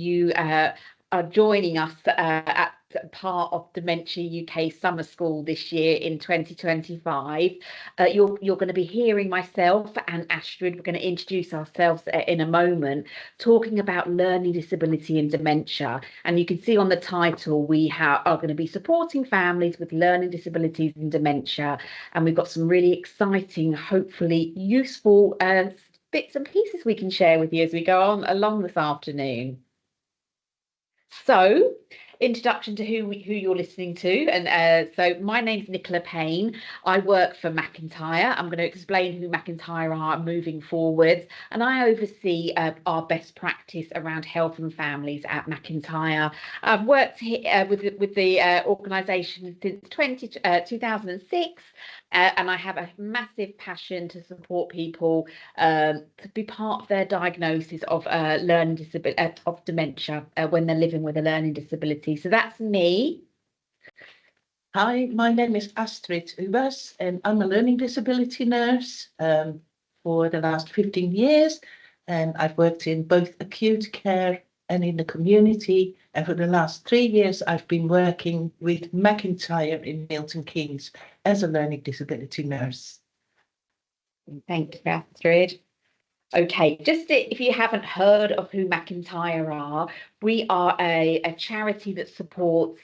you are joining us at part of Dementia UK Summer School this year in 2025. You're going to be hearing myself and Astrid. We're going to introduce ourselves in a moment, talking about learning disability and dementia. And you can see on the title, we are going to be supporting families with learning disabilities and dementia. And we've got some really exciting, hopefully useful bits and pieces we can share with you as we go on along this afternoon. So, introduction to who you're listening to, and so my name's Nicola Payne. I work for McIntyre. I'm going to explain who McIntyre are moving forwards, and I oversee our best practice around health and families at McIntyre. I've worked here, with the organisation since 2006. And I have a massive passion to support people to be part of their diagnosis of learning disability, of dementia, when they're living with a learning disability. So that's me. Hi, my name is Astrid Ubas, and I'm a learning disability nurse for the last 15 years. And I've worked in both acute care and in the community. And for the last 3 years, I've been working with McIntyre in Milton Keynes as a learning disability nurse. Thank you, Astrid. Okay, just if you haven't heard of who McIntyre are, we are a charity that supports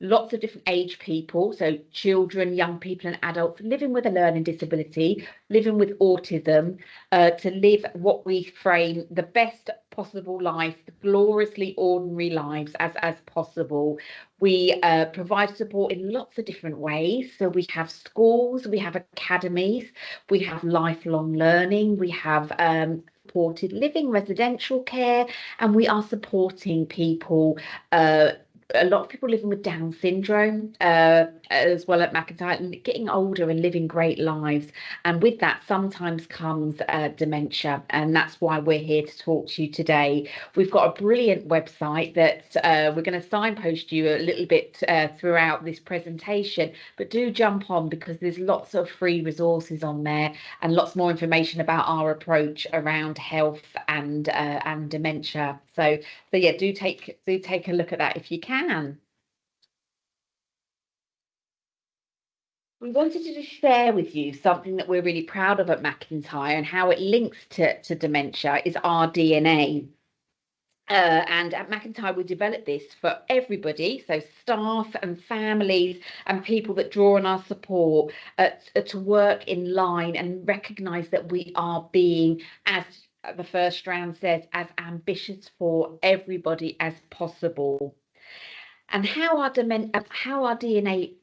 lots of different age people, so children, young people and adults living with a learning disability, living with autism, to live what we frame the best possible life, gloriously ordinary lives as possible. We provide support in lots of different ways. So we have schools, we have academies, we have lifelong learning, we have supported living, residential care, and we are supporting people, a lot of people living with Down syndrome as well at McIntyre, and getting older and living great lives. And with that sometimes comes dementia, and that's why we're here to talk to you today. We've got a brilliant website that we're going to signpost you a little bit throughout this presentation, but do jump on because there's lots of free resources on there and lots more information about our approach around health and dementia. So yeah, do take a look at that if you can. We wanted to just share with you something that we're really proud of at McIntyre and how it links to dementia is our DNA. And at McIntyre, we developed this for everybody, so staff and families and people that draw on our support to work in line and recognise that we are being, as the first strand says, as ambitious for everybody as possible. And how our DNA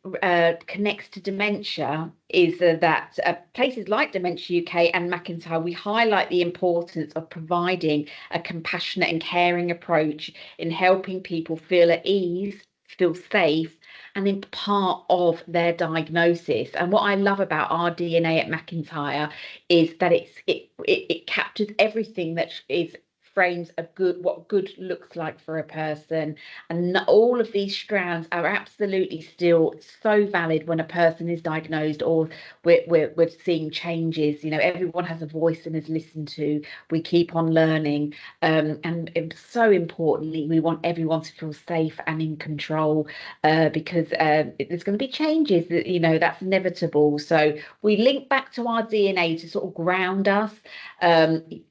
connects to dementia is that places like Dementia UK and McIntyre, we highlight the importance of providing a compassionate and caring approach in helping people feel at ease, feel safe, and in part of their diagnosis. And what I love about our DNA at McIntyre is that it captures everything that is frames what good looks like for a person, and all of these strands are absolutely still so valid when a person is diagnosed or we're seeing changes. You know, everyone has a voice and is listened to. We keep on learning, and so importantly, we want everyone to feel safe and in control, because there's going to be changes that, you know, that's inevitable. So we link back to our DNA to sort of ground us.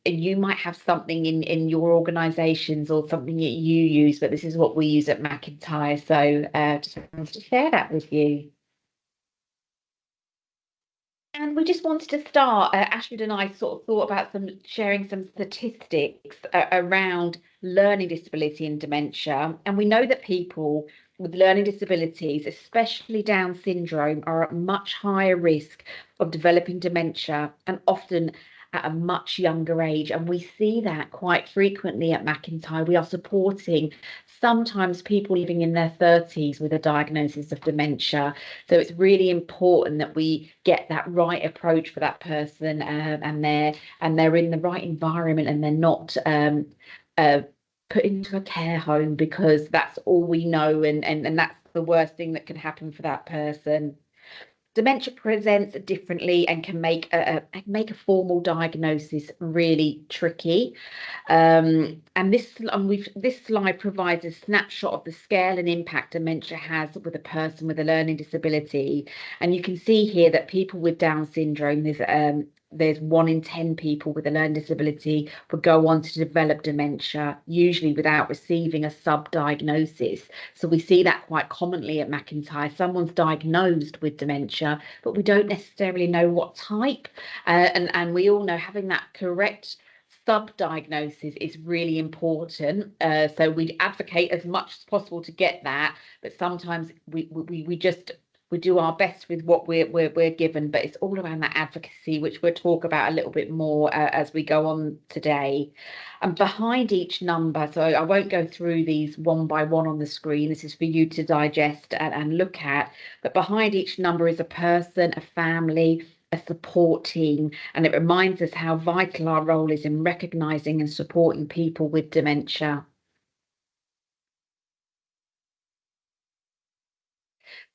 You might have something in your organisations or something that you use, but this is what we use at McIntyre. So just wanted to share that with you. And we just wanted to start, Astrid and I sort of thought about sharing some statistics around learning disability and dementia. And we know that people with learning disabilities, especially Down syndrome, are at much higher risk of developing dementia, and often at a much younger age. And we see that quite frequently at McIntyre. We are supporting sometimes people living in their 30s with a diagnosis of dementia. So it's really important that we get that right approach for that person, and they're in the right environment, and they're not put into a care home, because that's all we know, and that's the worst thing that can happen for that person. Dementia presents differently and can make a formal diagnosis really tricky. And this slide provides a snapshot of the scale and impact dementia has with a person with a learning disability. And you can see here that people with Down syndrome, there's 1 in 10 people with a learning disability would go on to develop dementia, usually without receiving a sub-diagnosis. So we see that quite commonly at McIntyre. Someone's diagnosed with dementia, but we don't necessarily know what type. And we all know having that correct sub-diagnosis is really important. So we advocate as much as possible to get that, but sometimes we just we do our best with what we're given, but it's all around that advocacy, which we'll talk about a little bit more as we go on today. And behind each number, so I won't go through these one by one on the screen, this is for you to digest and look at, but behind each number is a person, a family, a support team, and it reminds us how vital our role is in recognising and supporting people with dementia.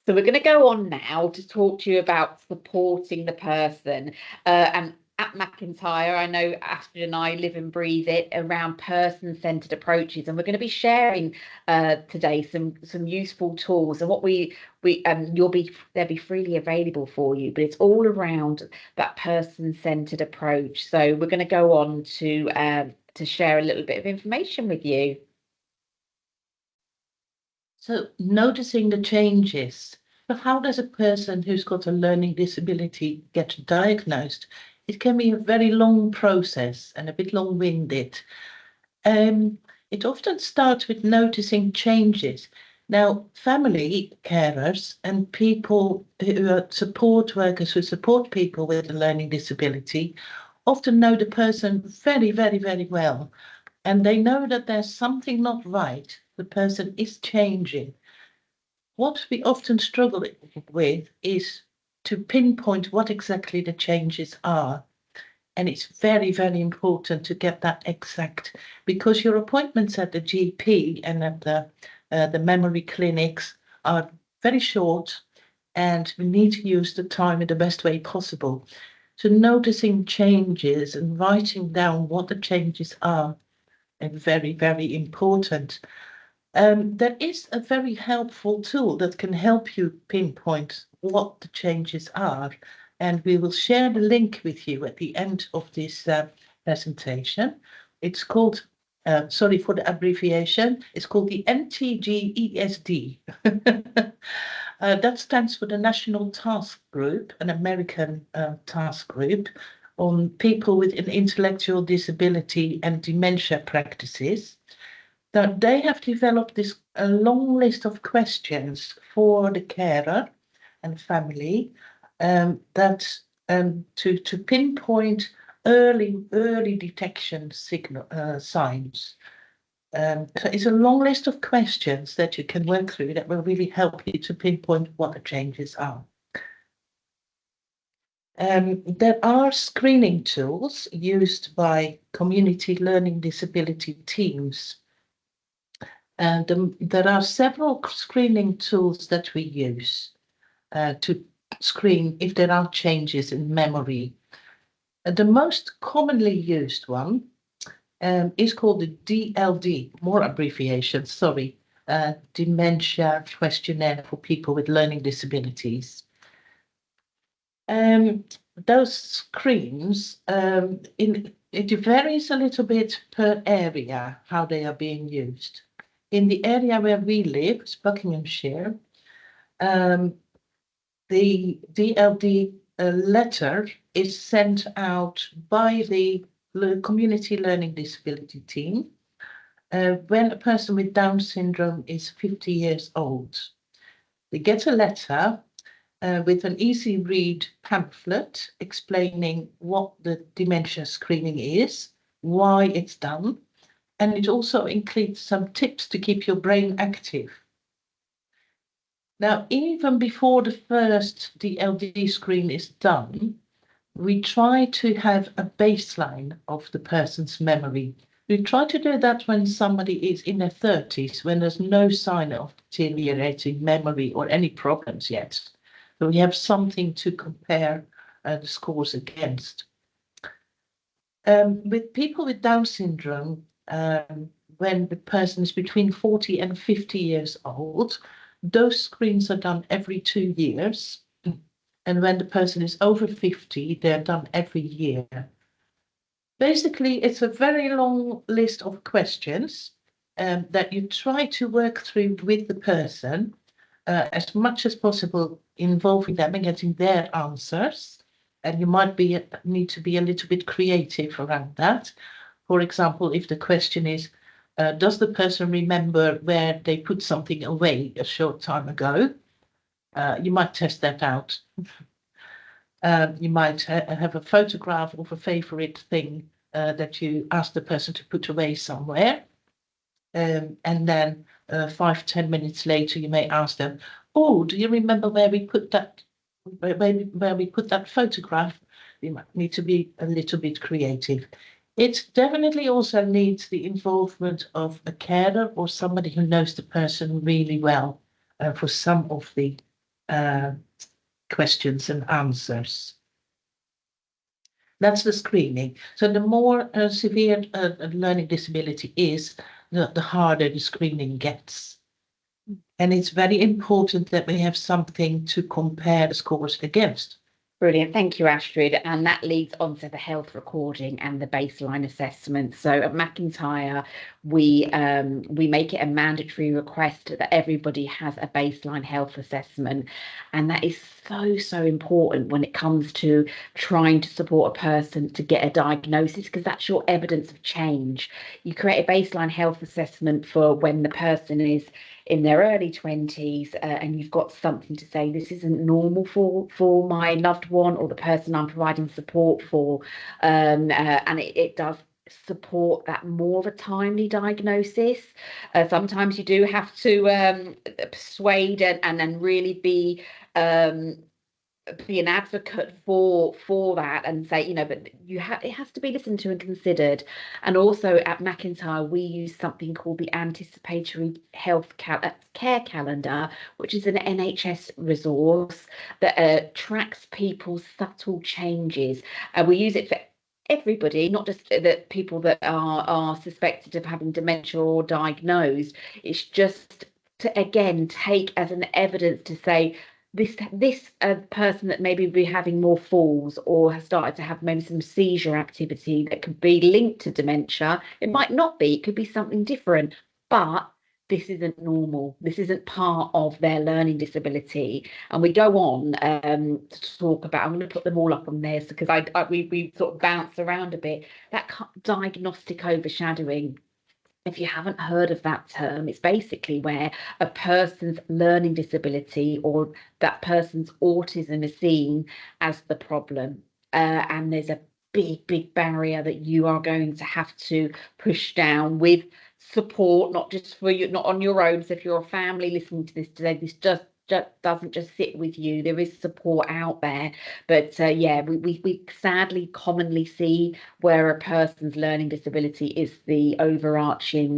So we're going to go on now to talk to you about supporting the person. And at McIntyre, I know Astrid and I live and breathe it around person-centred approaches, and we're going to be sharing today some useful tools. And what they'll be freely available for you, but it's all around that person-centred approach. So we're going to go on to share a little bit of information with you. So noticing the changes. But how does a person who's got a learning disability get diagnosed? It can be a very long process and a bit long-winded. It often starts with noticing changes. Now, family carers and people who are support workers who support people with a learning disability often know the person very, very, very well. And they know that there's something not right. The person is changing. What we often struggle with is to pinpoint what exactly the changes are. And it's very, very important to get that exact, because your appointments at the GP and at the memory clinics are very short, and we need to use the time in the best way possible. So noticing changes and writing down what the changes are is very, very important. There is a very helpful tool that can help you pinpoint what the changes are, and we will share the link with you at the end of this presentation. It's called, sorry for the abbreviation, it's called the NTGESD. That stands for the National Task Group, an American task group on people with an intellectual disability and dementia practices. Now, they have developed a long list of questions for the carer and family to pinpoint early detection signs. So it's a long list of questions that you can work through that will really help you to pinpoint what the changes are. There are screening tools used by community learning disability teams. And there are several screening tools that we use to screen if there are changes in memory. The most commonly used one is called the DLD, more abbreviations, sorry, Dementia Questionnaire for People with Learning Disabilities. Those screens, it varies a little bit per area how they are being used. In the area where we live, it's Buckinghamshire, the DLD letter is sent out by the community learning disability team when a person with Down syndrome is 50 years old. They get a letter with an easy read pamphlet explaining what the dementia screening is, why it's done, and it also includes some tips to keep your brain active. Now, even before the first DLD screen is done, we try to have a baseline of the person's memory. We try to do that when somebody is in their 30s, when there's no sign of deteriorating memory or any problems yet. So we have something to compare the scores against. With people with Down syndrome, when the person is between 40 and 50 years old, those screens are done every 2 years. And when the person is over 50, they're done every year. Basically, it's a very long list of questions that you try to work through with the person as much as possible, involving them and getting their answers. And you might need to be a little bit creative around that. For example, if the question is, does the person remember where they put something away a short time ago? You might test that out. You might have a photograph of a favorite thing that you ask the person to put away somewhere. And then 5-10 minutes later, you may ask them, oh, do you remember where we put that, where we put that photograph? You might need to be a little bit creative. It definitely also needs the involvement of a carer or somebody who knows the person really well for some of the questions and answers. That's the screening. So the more severe a learning disability is, the harder the screening gets. And it's very important that we have something to compare the scores against. Brilliant. Thank you, Astrid. And that leads on to the health recording and the baseline assessment. So at McIntyre, we make it a mandatory request that everybody has a baseline health assessment. And that is so important when it comes to trying to support a person to get a diagnosis, because that's your evidence of change. You create a baseline health assessment for when the person is in their early 20s and you've got something to say, this isn't normal for my loved one or the person I'm providing support for, and it does support that more of a timely diagnosis. Sometimes you do have to persuade and then really be an advocate for that and say, but it has to be listened to and considered. And also at McIntyre, we use something called the Anticipatory Health Care Calendar, which is an NHS resource that tracks people's subtle changes. And we use it for everybody, not just the people that are suspected of having dementia or diagnosed. It's just to, again, take as an evidence to say, this person that maybe be having more falls or has started to have maybe some seizure activity that could be linked to dementia. It might not be, it could be something different, but this isn't normal. This isn't part of their learning disability. And we go on to talk about, I'm going to put them all up on this because we sort of bounce around a bit, that diagnostic overshadowing. If you haven't heard of that term, it's basically where a person's learning disability or that person's autism is seen as the problem. And there's a big barrier that you are going to have to push down with support, not just for you, not on your own. So if you're a family listening to this today, this just doesn't just sit with you. There is support out there, but yeah, we sadly commonly see where a person's learning disability is the overarching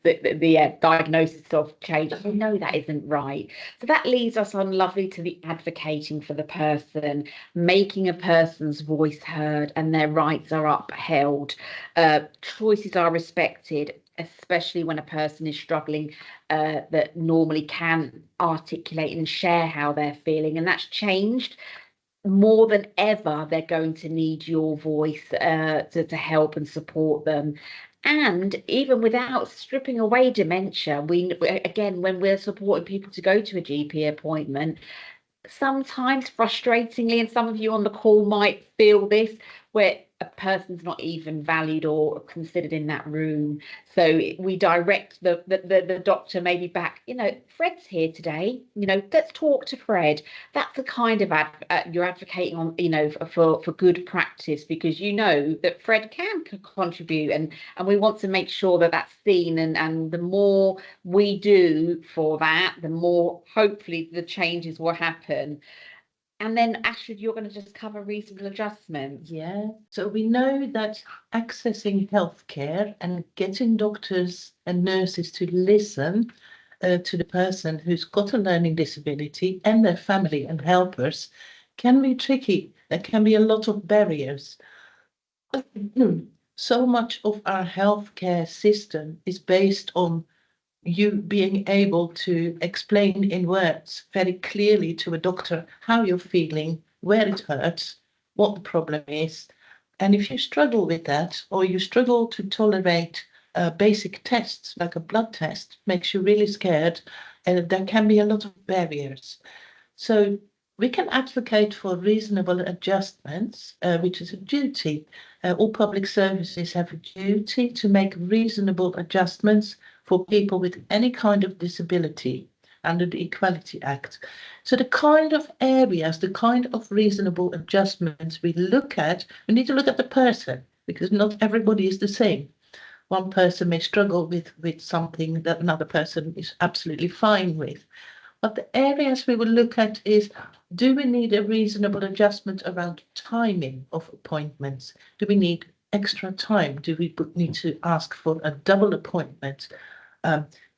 the diagnosis of change. We know that isn't right. So that leads us on lovely to the advocating for the person, making a person's voice heard and their rights are upheld. Choices are respected, especially when a person is struggling that normally can articulate and share how they're feeling. And that's changed. More than ever, they're going to need your voice to help and support them. And even without stripping away dementia, again, when we're supporting people to go to a GP appointment, sometimes frustratingly, and some of you on the call might feel this, where a person's not even valued or considered in that room. So we direct the doctor maybe back, Fred's here today, let's talk to Fred. That's the kind of you're advocating on, for good practice, because that Fred can contribute, and we want to make sure that that's seen, and the more we do for that, the more hopefully the changes will happen. And then, Astrid, you're going to just cover reasonable adjustment. Yeah. So we know that accessing healthcare and getting doctors and nurses to listen to the person who's got a learning disability and their family and helpers can be tricky. There can be a lot of barriers. So much of our healthcare system is based on you being able to explain in words very clearly to a doctor how you're feeling, where it hurts, what the problem is. And if you struggle with that, or you struggle to tolerate basic tests like a blood test, makes you really scared, and there can be a lot of barriers. So we can advocate for reasonable adjustments, which is a duty. All public services have a duty to make reasonable adjustments for people with any kind of disability under the Equality Act. So the kind of areas, the kind of reasonable adjustments we look at, we need to look at the person, because not everybody is the same. One person may struggle with something that another person is absolutely fine with. But the areas we will look at is, do we need a reasonable adjustment around timing of appointments? Do we need extra time? Do we need to ask for a double appointment?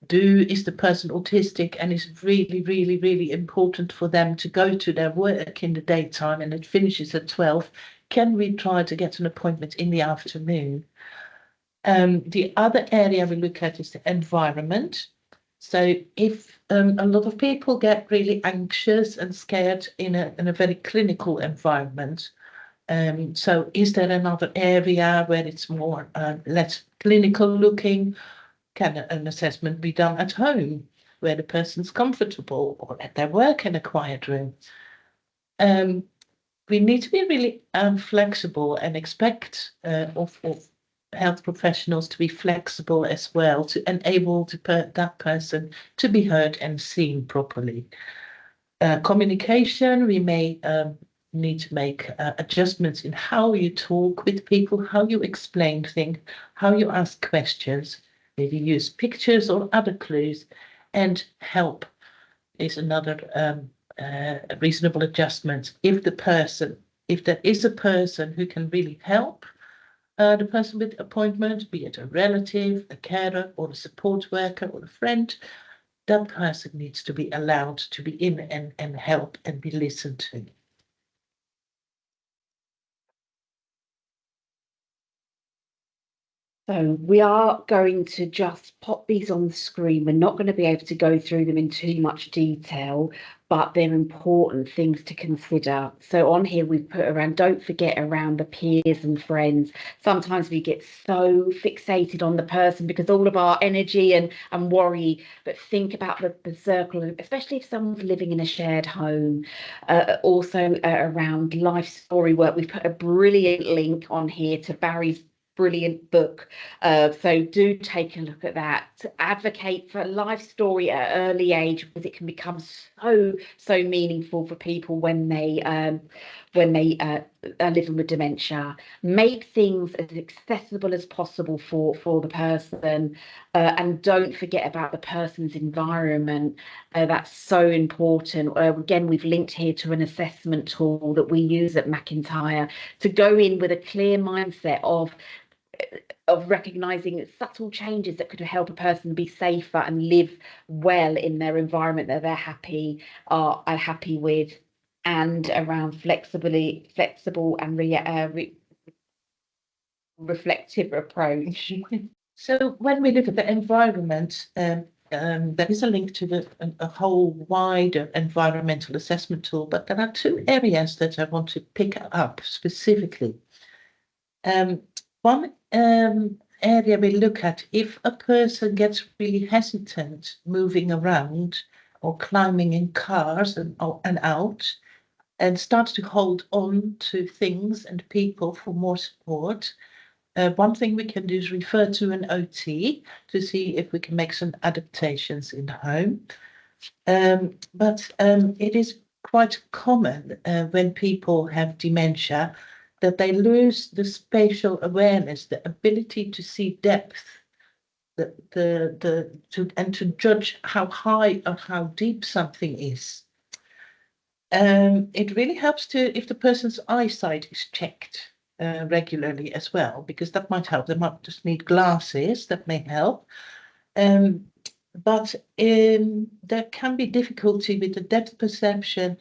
Is the person autistic and is really, really, really important for them to go to their work in the daytime and it finishes at 12? Can we try to get an appointment in the afternoon? The other area we look at is the environment. So if a lot of people get really anxious and scared in a very clinical environment, so is there another area where it's more less clinical looking? Can an assessment be done at home where the person's comfortable, or at their work in a quiet room? We need to be really flexible and expect of health professionals to be flexible as well, to enable that person to be heard and seen properly. Communication, we may need to make adjustments in how you talk with people, how you explain things, how you ask questions, maybe use pictures or other clues, and help is another reasonable adjustment. If there is a person who can really help the person with appointment, be it a relative, a carer, or a support worker, or a friend, that person needs to be allowed to be in and help and be listened to. So we are going to just pop these on the screen. We're not going to be able to go through them in too much detail, but they're important things to consider. So on here we've put around, don't forget around the peers and friends. Sometimes we get so fixated on the person because all of our energy and worry, but think about the circle, especially if someone's living in a shared home. Also around life story work, we've put a brilliant link on here to Barry's brilliant book, so do take a look at that. Advocate for a life story at an early age, because it can become so meaningful for people when they are living with dementia. Make things as accessible as possible for the person, and don't forget about the person's environment. That's so important. Again, we've linked here to an assessment tool that we use at McIntyre to go in with a clear mindset of recognizing subtle changes that could help a person be safer and live well in their environment that they're are happy with, and around flexible and reflective approach. So when we look at the environment, there is a link to a whole wider environmental assessment tool, but there are two areas that I want to pick up specifically. One area we look at, if a person gets really hesitant moving around or climbing in cars and out, and starts to hold on to things and people for more support, one thing we can do is refer to an OT to see if we can make some adaptations in the home. But it is quite common when people have dementia that they lose the spatial awareness, the ability to see depth, and to judge how high or how deep something is. It really helps if the person's eyesight is checked regularly as well, because that might help. They might just need glasses, that may help. but there can be difficulty with the depth perception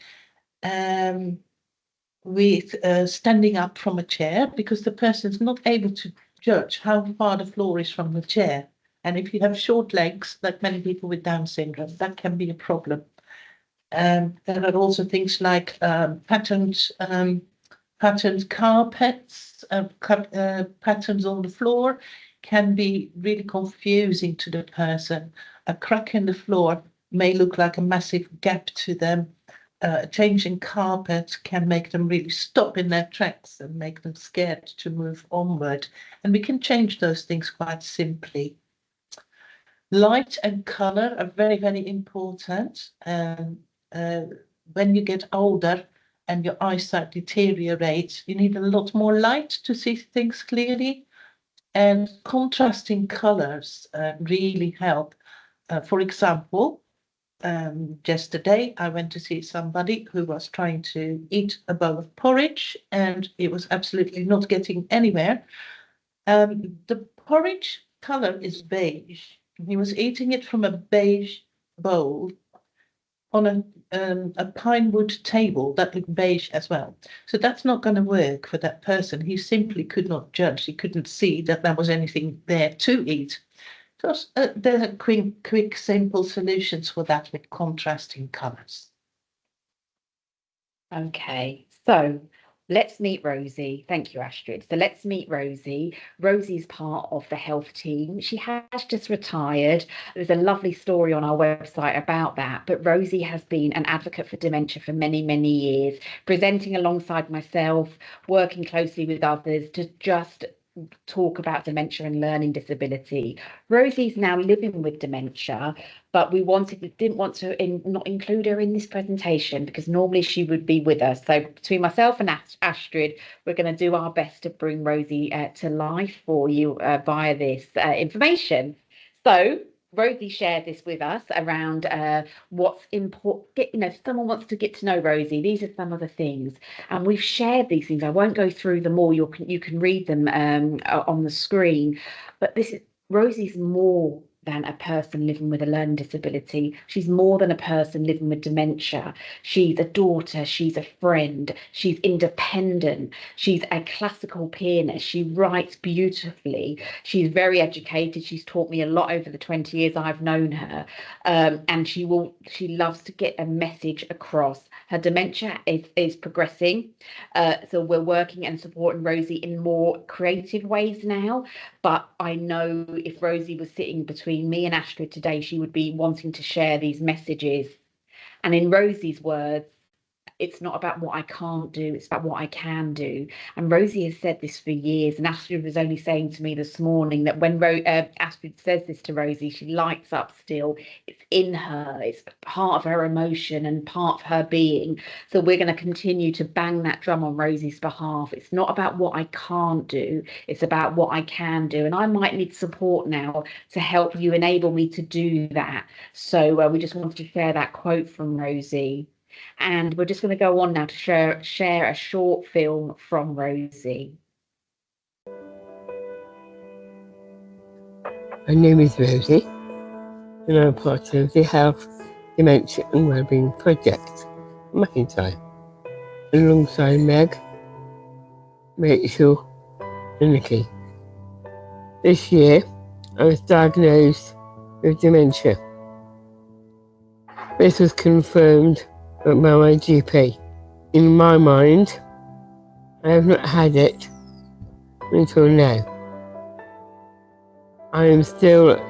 with standing up from a chair, because the person is not able to judge how far the floor is from the chair. And if you have short legs, like many people with Down syndrome, that can be a problem. There are also things like patterned carpets, patterns on the floor can be really confusing to the person. A crack in the floor may look like a massive gap to them. Changing carpet can make them really stop in their tracks and make them scared to move onward. And we can change those things quite simply. Light and color are very, very important. When you get older and your eyesight deteriorates, you need a lot more light to see things clearly. And contrasting colors really help. For example, yesterday I went to see somebody who was trying to eat a bowl of porridge and it was absolutely not getting anywhere. The porridge color is beige. He was eating it from a beige bowl on a pine wood table that looked beige as well. So that's not going to work for that person. He simply could not judge. He couldn't see that there was anything there to eat. So there are quick, simple solutions for that with contrasting colours. Okay, so let's meet Rosie. Thank you, Astrid. So let's meet Rosie. Rosie's part of the health team. She has just retired. There's a lovely story on our website about that. But Rosie has been an advocate for dementia for many, many years, presenting alongside myself, working closely with others to just talk about dementia and learning disability. Rosie's now living with dementia, but we didn't want to not include her in this presentation because normally she would be with us. So between myself and Astrid, we're going to do our best to bring Rosie to life for you via this information. So Rosie shared this with us around what's important. If someone wants to get to know Rosie, these are some of the things, and we've shared these things. I won't go through them all. You can read them on the screen, but Rosie's more than a person living with a learning disability. She's more than a person living with dementia. She's a daughter, she's a friend, she's independent, she's a classical pianist, she writes beautifully, she's very educated, she's taught me a lot over the 20 years I've known her, and she loves to get a message across. Her dementia is progressing, so we're working and supporting Rosie in more creative ways now. But I know if Rosie was sitting between me and Astrid today, she would be wanting to share these messages. And in Rosie's words, it's not about what I can't do, it's about what I can do. And Rosie has said this for years. And Astrid was only saying to me this morning that when Astrid says this to Rosie, she lights up still. It's in her, it's part of her emotion and part of her being. So we're going to continue to bang that drum on Rosie's behalf. It's not about what I can't do, it's about what I can do. And I might need support now to help you enable me to do that. So we just wanted to share that quote from Rosie. And we're just going to go on now to share a short film from Rosie. My name is Rosie, and I'm part of the Health, Dementia and Wellbeing Project, McIntyre, alongside Meg, Rachel and Nikki. This year, I was diagnosed with dementia. This was confirmed by my GP. In my mind, I have not had it until now. I am still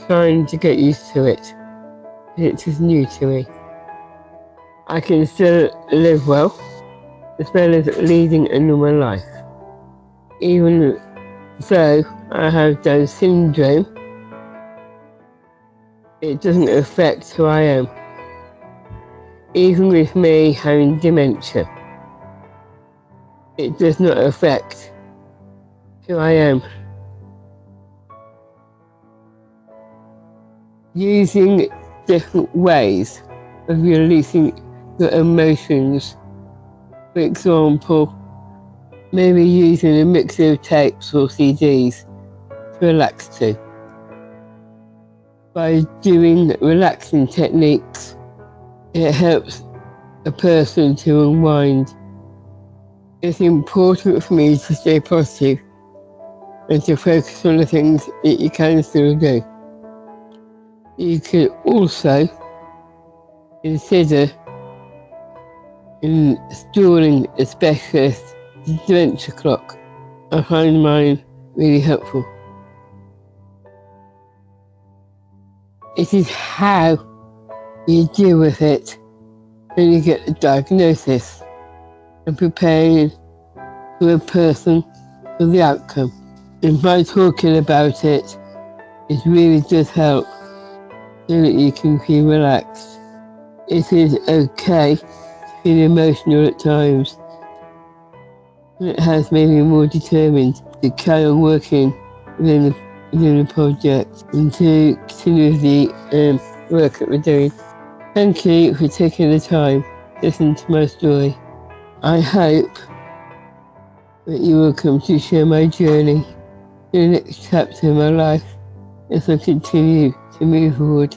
trying to get used to it. It is new to me. I can still live well, as well as leading a normal life. Even though I have Down syndrome, it doesn't affect who I am. Even with me having dementia, it does not affect who I am. Using different ways of releasing your emotions, for example, maybe using a mix of tapes or CDs to relax to. By doing relaxing techniques, it helps a person to unwind. It's important for me to stay positive and to focus on the things that you can still do. You can also consider installing a specialist dementia clock. I find mine really helpful. It is how you deal with it when you get the diagnosis and preparing for a person for the outcome. And by talking about it, it really does help so that you can feel relaxed. It is okay to feel emotional at times. It has made me more determined to carry on working within the project and to continue the work that we're doing. Thank you for taking the time to listen to my story. I hope that you will come to share my journey to the next chapter of my life as I continue to move forward.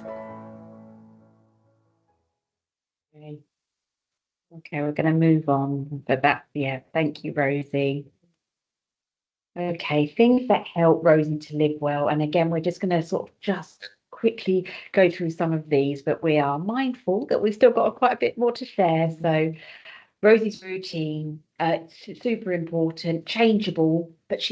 Okay, we're going to move on, but thank you, Rosie. Okay, things that help Rosie to live well. And again, we're just going to sort of just quickly go through some of these, but we are mindful that we've still got quite a bit more to share. So Rosie's routine, super important, changeable, but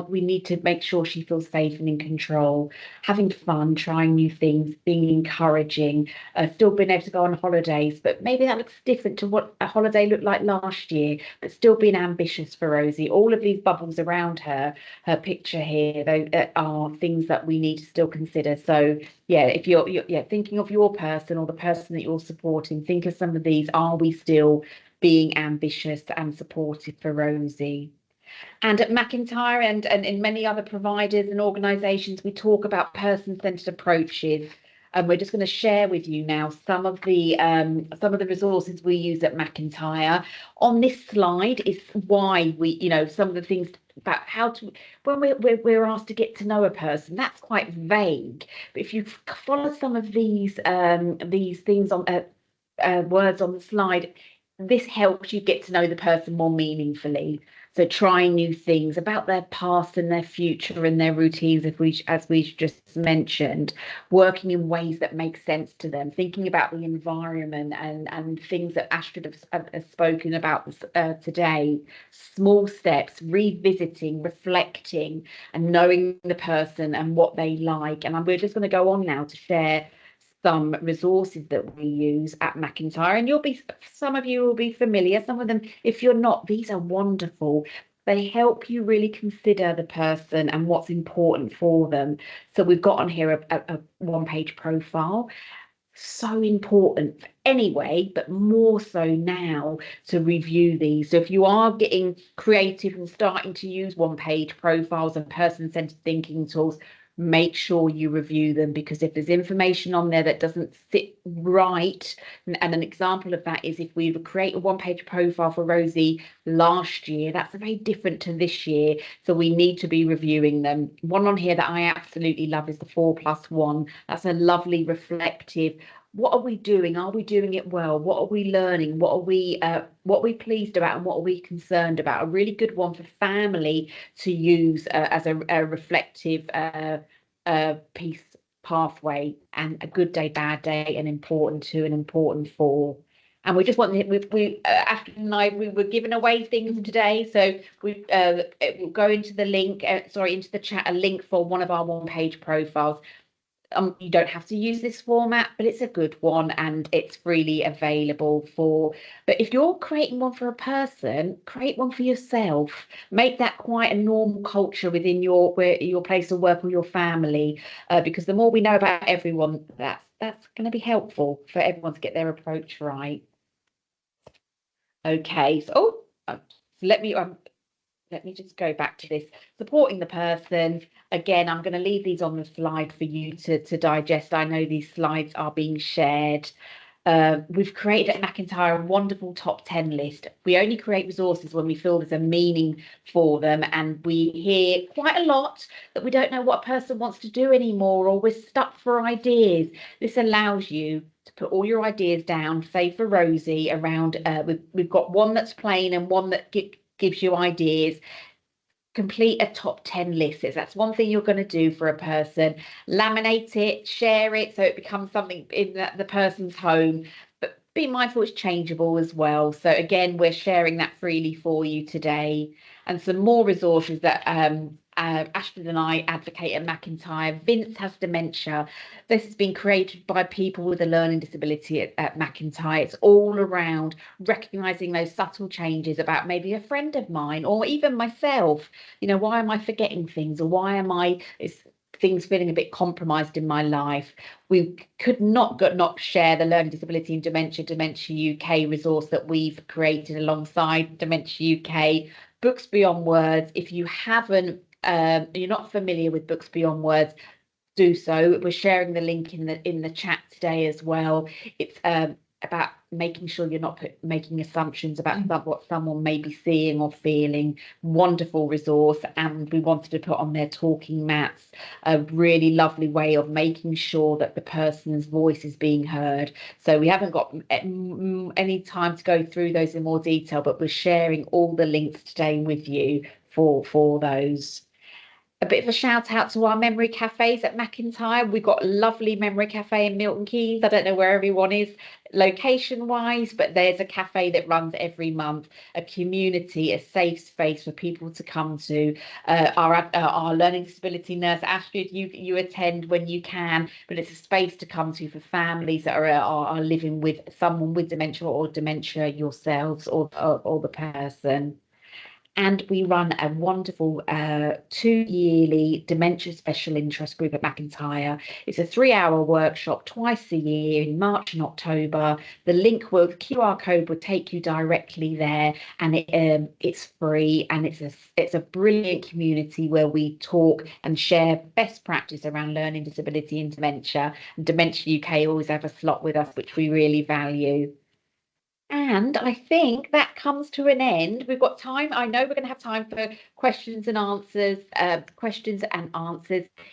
we need to make sure she feels safe and in control, having fun, trying new things, being encouraging, still being able to go on holidays, but maybe that looks different to what a holiday looked like last year, but still being ambitious for Rosie. All of these bubbles around her picture here, though, are things that we need to still consider. So yeah, if you're thinking of your person or the person that you're supporting, think of some of these. Are we still being ambitious and supportive for Rosie? And at McIntyre and in many other providers and organisations, we talk about person-centred approaches. And we're just going to share with you now some of the resources we use at McIntyre. On this slide is why we, some of the things about how to, when we're asked to get to know a person, that's quite vague. But if you follow some of these things on words on the slide, this helps you get to know the person more meaningfully. So trying new things about their past and their future and their routines, as we just mentioned, working in ways that make sense to them, thinking about the environment and things that Astrid has spoken about today, small steps, revisiting, reflecting, and knowing the person and what they like. And we're just going to go on now to share some resources that we use at McIntyre, and some of you will be familiar, some of them, if you're not, these are wonderful. They help you really consider the person and what's important for them. So we've got on here a one-page profile. So important anyway, but more so now to review these. So if you are getting creative and starting to use one-page profiles and person-centered thinking tools, make sure you review them, because if there's information on there that doesn't sit right, and an example of that is if we create a one-page profile for Rosie last year, that's very different to this year, so we need to be reviewing them. One on here that I absolutely love is the 4+1. That's a lovely reflective. What are we doing? Are we doing it well? What are we learning? What are we pleased about and what are we concerned about? A really good one for family to use as a reflective piece pathway, and a good day, bad day, an important 2, an important 4. And we just want Astrid and I, we were giving away things today, so it will go into the link, into the chat, a link for one of our one-page profiles. You don't have to use this format, but it's a good one and it's freely available but if you're creating one for a person, create one for yourself. Make that quite a normal culture within your place of work or your family, because the more we know about everyone, that's going to be helpful for everyone to get their approach right. Okay, so let me just go back to this. Supporting the person. Again, I'm going to leave these on the slide for you to digest. I know these slides are being shared. We've created at McIntyre a wonderful top 10 list. We only create resources when we feel there's a meaning for them, and we hear quite a lot that we don't know what a person wants to do anymore, or we're stuck for ideas. This allows you to put all your ideas down, say for Rosie, around we've got one that's plain and one that gives you ideas. Complete a top 10 list. That's one thing you're going to do for a person. Laminate it, share it, so it becomes something in the person's home, but be mindful it's changeable as well. So again, we're sharing that freely for you today. And some more resources that Astrid and I advocate at McIntyre. Vince has dementia. This has been created by people with a learning disability at McIntyre. It's all around recognising those subtle changes about maybe a friend of mine or even myself. You know, why am I forgetting things, or why am things feeling a bit compromised in my life? We could not share the Learning Disability and Dementia UK resource that we've created alongside Dementia UK. Books Beyond Words. If you haven't, you're not familiar with Books Beyond Words, do so. We're sharing the link in the chat today as well. It's about making sure you're not making assumptions about what someone may be seeing or feeling. Wonderful resource, and we wanted to put on their talking mats, a really lovely way of making sure that the person's voice is being heard. So we haven't got any time to go through those in more detail, but we're sharing all the links today with you for those. A bit of a shout out to our memory cafes at McIntyre. We've got a lovely memory cafe in Milton Keynes. I don't know where everyone is location wise, but there's a cafe that runs every month, a community, a safe space for people to come to. Our learning disability nurse, Astrid, you attend when you can, but it's a space to come to for families that are living with someone with dementia or dementia yourselves or the person. And we run a wonderful 2-yearly dementia special interest group at McIntyre. It's a 3-hour workshop twice a year in March and October. The QR code will take you directly there, and it's free, and it's a brilliant community where we talk and share best practice around learning disability and dementia. And Dementia UK always have a slot with us, which we really value. And I think that comes to an end. We've got time. I know we're going to have time for questions and answers.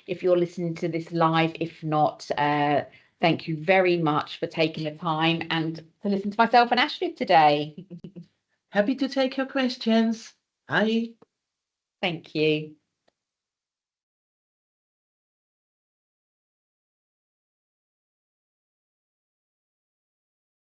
If you're listening to this live. If not, thank you very much for taking the time and to listen to myself and Astrid today. Happy to take your questions. Bye. Thank you.